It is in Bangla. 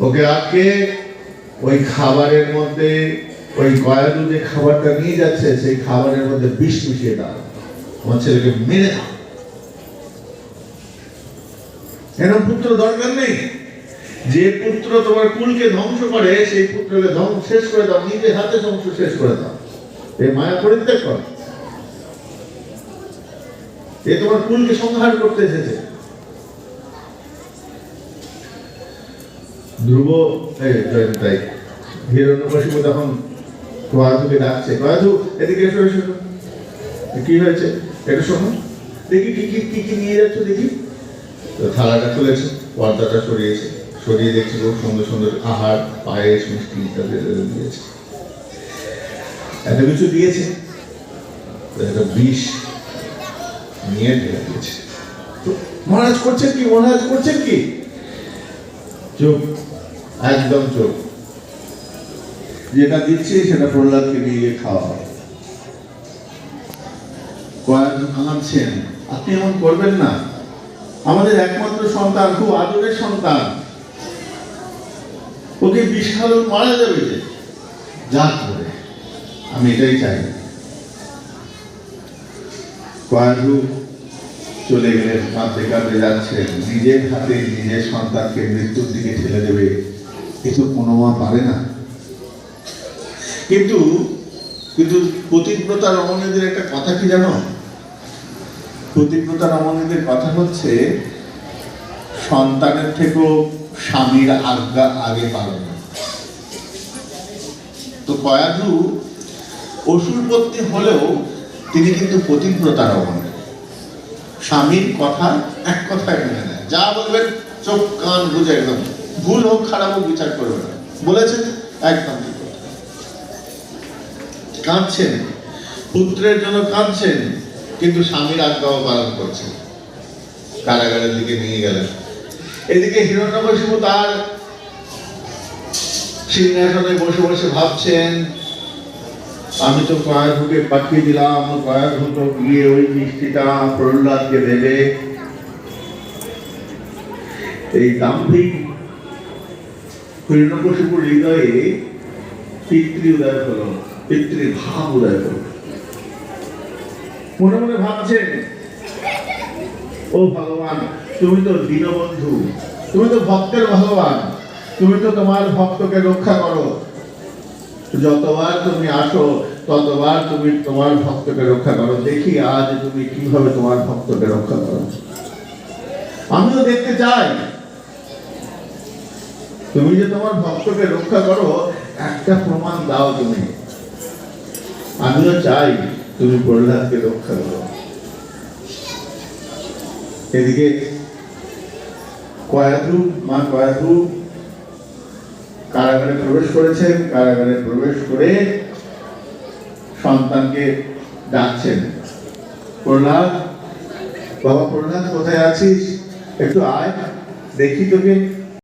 ওকে আজকে ওই খাবারের মধ্যে ওই গয়ালু যে খাবারটা নিয়ে যাচ্ছে সেই খাবারের মধ্যে বিষ মিশিয়ে দাও, আমার ছেলেকে মেরে দাও। এরকম পুত্র দরকার নেই। যে পুত্র তোমার কুলকে ধ্বংস করে সেই পুত্রকে ধ্বংস শেষ করে দাও, নিজের হাতে ধ্বংস শেষ করে দাও। এই মায়া পরিত্যাগ কর। এ তোমার কুলকে সংহার করতে এসেছে। ধ্রুব তাই হিরণ্যকশিপু তখন গয়াধুকে ডাকছে, গয়াধু এদিকে এসো এসো। কি হয়েছে একটু শোনো, দেখি কি কি কি কি নিয়ে যাচ্ছ দেখি। থালাটা খুলেছে, পর্দাটা সরিয়েছে, সরিয়ে দেখছি খুব সুন্দর সুন্দর আহার, পায়েস, মিষ্টি ইত্যাদি দিয়েছে। এত কিছু দিয়েছে, একটা বিষ নিয়ে ঢেলে দিয়েছে। মহারাজ করছেন কি, মহারাজ করছেন কি? চুপ, একদম চুপ। যেটা দিচ্ছি সেটা প্রহ্লাদকে নিয়ে গিয়ে খাওয়া হয়। কাঁদছেন, আপনি এমন করবেন না, আমাদের একমাত্র সন্তান, খুব আদরের সন্তান, ওকে বিষ খাওয়ালে মারা যাবে যে, যা করে আমি এটাই চাই। কয়াধু চলে গেলেন, কাঁদতে কাঁদতে যাচ্ছেন, নিজের হাতে নিজের সন্তানকে মৃত্যুর দিকে ঠেলে দেবে, কিন্তু কোনো মা পারে না। কিন্তু কিন্তু পতিব্রতা রমণীদের একটা কথা কি জানো? পতিব্রতা রমণীদের কথা হচ্ছে সন্তানের থেকেও স্বামীর আজ্ঞা আগে পালন। তো কয়াধু অসুরপত্নী হলেও তিনি কিন্তু পতিব্রতা রমণী। স্বামীর কথা এক কথায় মেনে নেয়, যা বলবেন চোখ কান বুঝে, একদম ভুল হোক খারাপ হোক বিচার করবে না, বলেছেন একদম ঠিক। কাঁদছেন, পুত্রের জন্য কাঁদছেন, কিন্তু স্বামীর আজ্ঞাও পালন করছেন। কারাগারের দিকে নিয়ে গেলেন। এদিকে হিরণ্যকশিপু তার সিংহাসনে বসে বসে ভাবছেন, আমি তো কয়াধুকে পাঠিয়ে দিলাম, কয়াধু তো গিয়ে ওই মিষ্টিটা প্রহ্লাদকে দেবে। এই দাম্ভিক হিরণ্যকশিপুর হৃদয়ে পিতৃ উদয় হলো, পিতৃ ভাব উদয় হলো। মনে মনে ভাবছেন, ও ভগবান, তুমি তো দীনবন্ধু, তুমি তো ভক্তের ভগবান, তুমি তো তোমার ভক্তকে রক্ষা করো। যতবার তুমি আসো ততবার তুমি তোমার ভক্তকে রক্ষা করো। দেখি আজ তুমি কিভাবে তোমার ভক্তকে রক্ষা করো। আমিও দেখতে চাই তুমি যে তোমার ভক্তকে রক্ষা করো, একটা প্রমাণ দাও তুমি। আমিও চাই তুমি প্রহ্লাদকে রক্ষা করো। এদিকে কয়াধু, মা কয়াধু কারাগারে প্রবেশ করেছেন। কারাগারে প্রবেশ করে সন্তানকে ডাকছেন, প্রহ্লাদ, বাবা প্রহ্লাদ কোথায় আছিস? একটু আয়, দেখি তোকে।